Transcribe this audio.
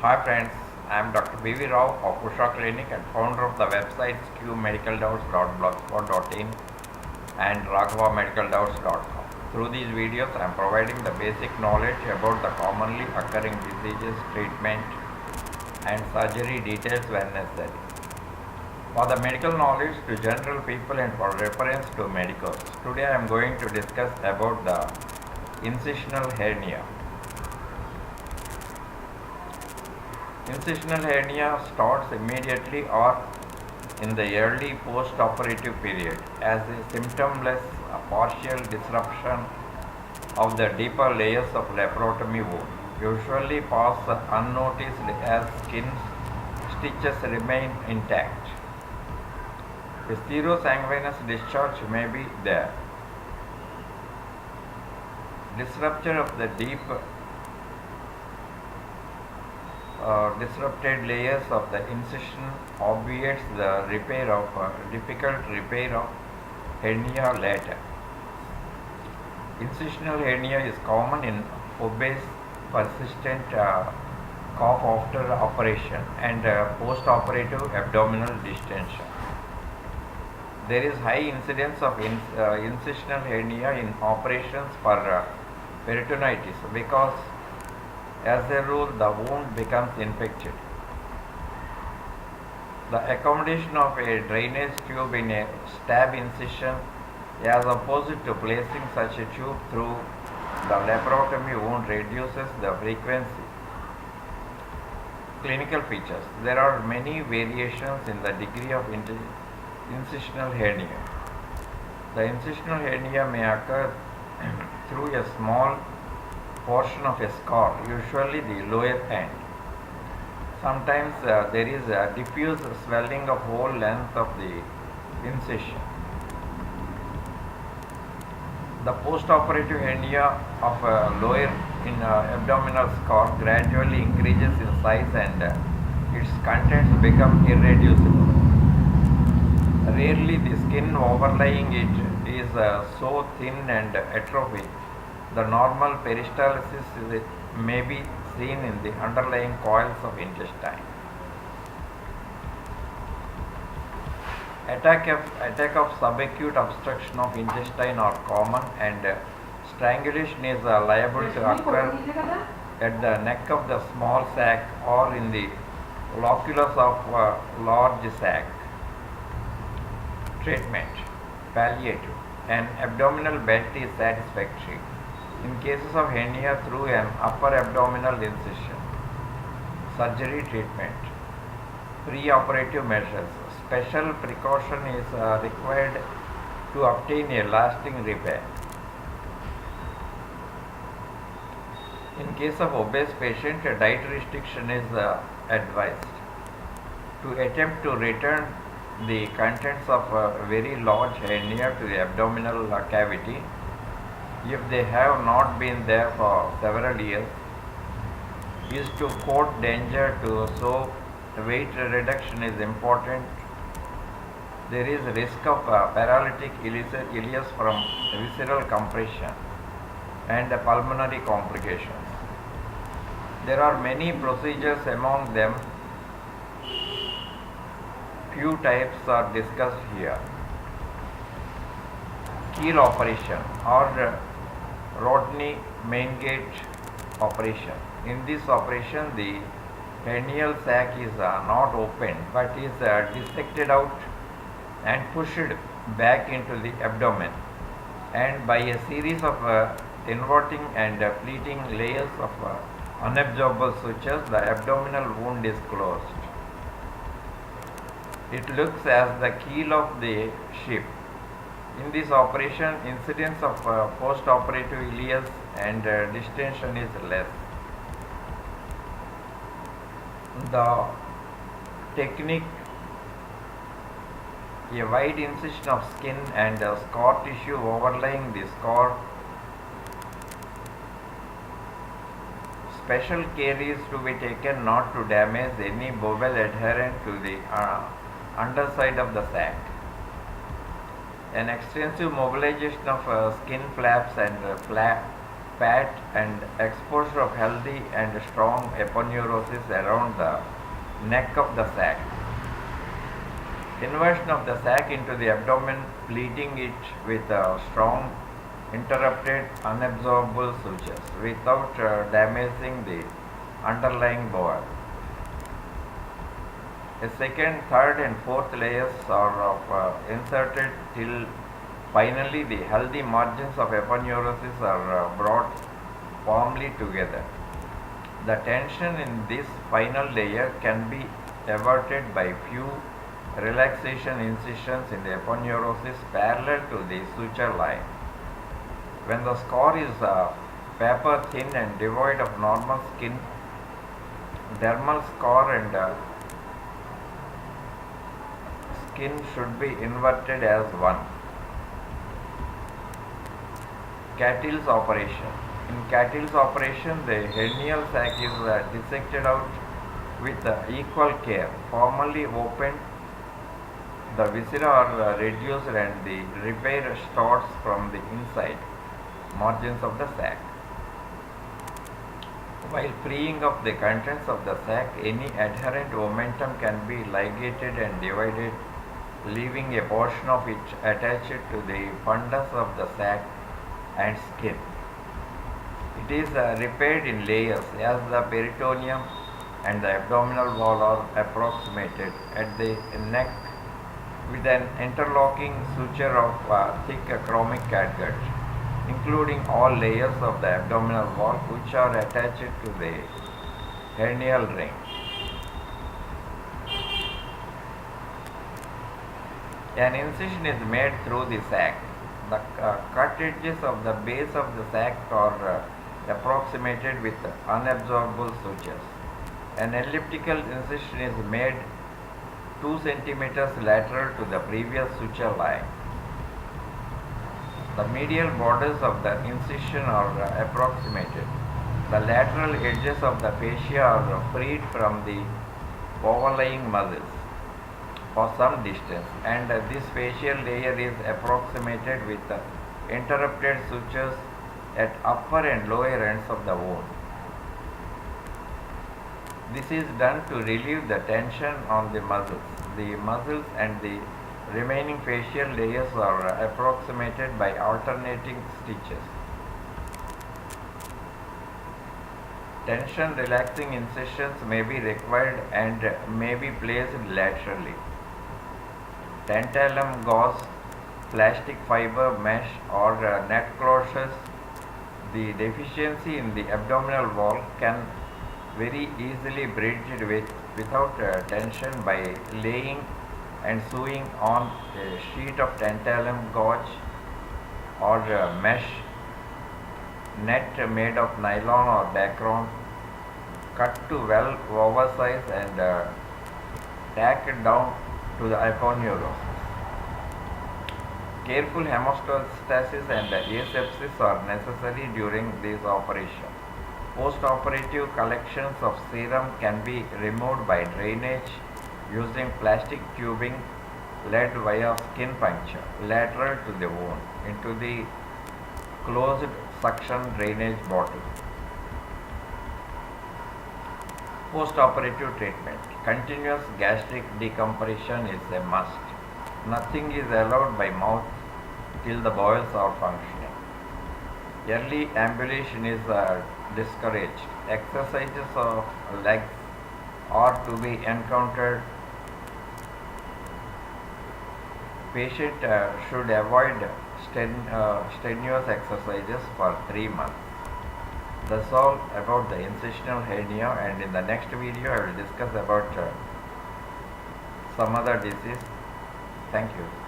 Hi friends, I am Dr. B.V. Rao of Usha Clinic and founder of the websites qmedicaldoubts.blogspot.in and raghavamedicaldoubts.com. Through these videos, I am providing the basic knowledge about the commonly occurring diseases, treatment and surgery details when necessary. For the medical knowledge to general people and for reference to medicals, today I am going to discuss about the incisional hernia. Incisional hernia starts immediately or in the early post-operative period as a symptomless partial disruption of the deeper layers of laparotomy wound, usually pass unnoticed as skin stitches remain intact. A serosanguinous discharge may be there. Disruption of the deep disrupted layers of the incision obviates the difficult repair of hernia later. Incisional hernia is common in obese persistent cough after operation and post-operative abdominal distension. There is high incidence of incisional hernia in operations for peritonitis because as a rule the wound becomes infected. The accommodation of a drainage tube in a stab incision as opposed to placing such a tube through the laparotomy wound reduces the frequency. Clinical features. There are many variations in the degree of incisional hernia. The incisional hernia may occur through a small portion of a scar, usually the lower end. Sometimes there is a diffuse swelling of whole length of the incision. The post-operative hernia of a lower abdominal scar gradually increases in size and its contents become irreducible. Rarely the skin overlying it is so thin and atrophic. The normal peristalsis may be seen in the underlying coils of intestine. Attack of subacute obstruction of intestine are common and strangulation is liable to occur at the neck of the small sac or in the loculus of large sac. Treatment. Palliative. An abdominal belt is satisfactory in cases of hernia through an upper abdominal incision. Surgery treatment. Pre-operative measures. Special precaution is required to obtain a lasting repair. In case of obese patient, a diet restriction is advised. To attempt to return the contents of a very large hernia to the abdominal cavity, if they have not been there for several years, is to quote danger to so weight reduction is important. There is risk of paralytic ileus from visceral compression and pulmonary complications. There are many procedures, among them few types are discussed here. Keel operation or Rodney main gate operation. In this operation, the hernial sac is not opened but is dissected out and pushed back into the abdomen, and by a series of inverting and pleating layers of unabsorbable sutures, the abdominal wound is closed. It looks as the keel of the ship. In this operation, incidence of post-operative ileus and distension is less. The technique: a wide incision of skin and scar tissue overlying the scar. Special care is to be taken not to damage any bowel adherent to the underside of the sac. An extensive mobilization of skin flaps and fat and exposure of healthy and strong aponeurosis around the neck of the sac. Inversion of the sac into the abdomen, pleating it with strong, interrupted, unabsorbable sutures without damaging the underlying bowel. A second, third, and fourth layers are inserted till finally the healthy margins of aponeurosis are brought firmly together. The tension in this final layer can be averted by few relaxation incisions in the aponeurosis parallel to the suture line. When the scar is paper thin and devoid of normal skin, dermal scar and skin should be inverted as one. Cattle's operation. In Cattle's operation, the hernial sac is dissected out with equal care. Formally opened, the viscera are reduced and the repair starts from the inside margins of the sac. While freeing of the contents of the sac, any adherent momentum can be ligated and divided, leaving a portion of it attached to the fundus of the sac and skin. It is repaired in layers as the peritoneum and the abdominal wall are approximated at the neck with an interlocking suture of thick chromic catgut, including all layers of the abdominal wall which are attached to the hernial ring. An incision is made through the sac. The cut edges of the base of the sac are approximated with unabsorbable sutures. An elliptical incision is made 2 centimeters lateral to the previous suture line. The medial borders of the incision are approximated. The lateral edges of the fascia are freed from the overlying muscles for some distance, and this facial layer is approximated with interrupted sutures at upper and lower ends of the wound. This is done to relieve the tension on the muscles. The muscles and the remaining facial layers are approximated by alternating stitches. Tension relaxing incisions may be required and may be placed laterally. Tantalum gauze, plastic fiber mesh or net closures. The deficiency in the abdominal wall can very easily bridged without tension by laying and sewing on a sheet of tantalum gauze or mesh net made of nylon or dacron, cut to well oversize and tacked down to the aponeurosis. Careful hemostasis and asepsis are necessary during this operation. Post-operative collections of serum can be removed by drainage using plastic tubing led via skin puncture lateral to the wound into the closed suction drainage bottle. Post-operative treatment. Continuous gastric decompression is a must. Nothing is allowed by mouth till the bowels are functioning. Early ambulation is discouraged. Exercises of legs are to be encountered. Patient should avoid strenuous exercises for 3 months. That's all about the incisional hernia, and in the next video I will discuss about some other disease. Thank you.